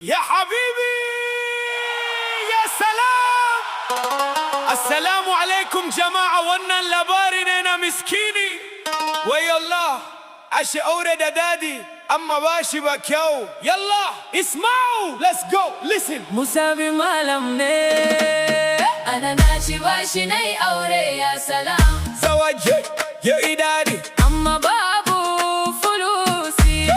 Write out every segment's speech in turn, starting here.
يا حبيبي يا سلام. السلام عليكم جماعة وانا لبارننا مسكيني ويا الله عشي أورد دادي أما باشي بكيو. يلا اسمعوا let's go listen. مسابي مالمني أنا ناشي باشي ناي أوري يا سلام. زواجي يا إداري أما بابو فلوسي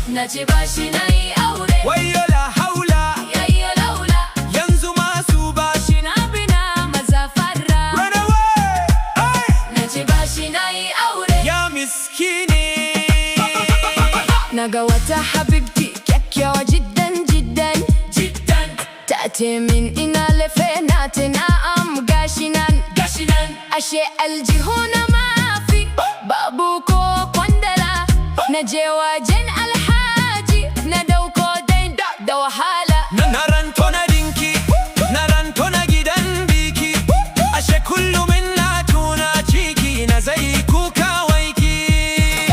ناشي باشي ناي أوري ويا لا حول يا لولا ينزو ما سوبا شنابنا مزافرة run away hey. ناشي باشي ناي أوري يا مسكيني نقوة حبيبتي كيكيوة جدا جدا جدا تأتي من إنا لفيناتنا قاشنان أشياء الجهونة ما في بابوكو كوندلا نجيوا جن الحاجي ندوكو دين دو حالة نرانتونا دينكي نرانتونا جدن بيكي أشياء كل منا تونا تشيكي نزيكو كاويكي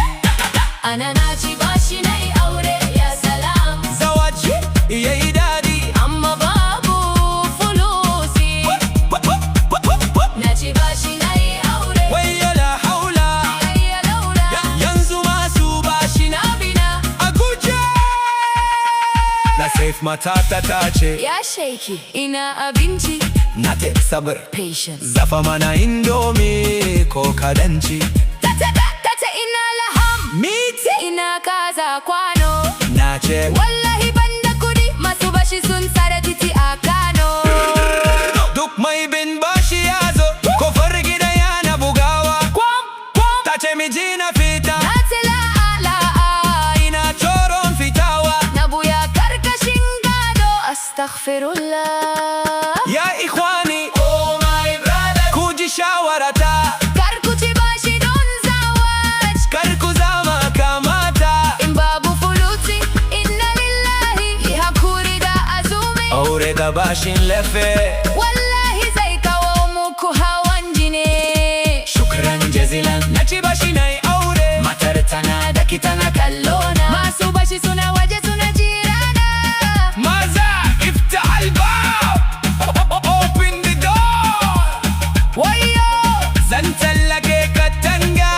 أنا ناجي باشي ناي أوري يا سلام. زواجي يا إداري أما بابو فلوسي ناجي باشي ناي أوري ويا لا حول يا لولا ينزو ما سوبا نابنا أكوجي لا سيف ماتاتا تاتشي يا شيكي إنا أبنتي ناتي صبر patience زفا مانا إندومي كوكا دنشي Tata ina laham ميتي ina kaza kwano ناتشي wallahi banda kudi masu bashi sun tsare titi a Kano. duk mai bin bashi ya zo kofar gida yana bugawa ta ce miji na fita Na tila ala ina tsoron fitawa na buya karkashin gado astaghfirullah. ya ikhwani oh my brother ku ji shawarata Kar ku ci bashi don zawaj kar ku zama kamata in babu fulusi inna lillahi yi hakuri da azumi aure da bashin lefe wallahi zai kawo muku hawan jini. shukran jazilan na ci bashi na yi aure matar tana da kitana Kallona masu bashi suna waje suna jirana. maza iftah albab open the door Wayo zan tallake katanga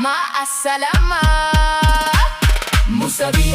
ma assalama Musabi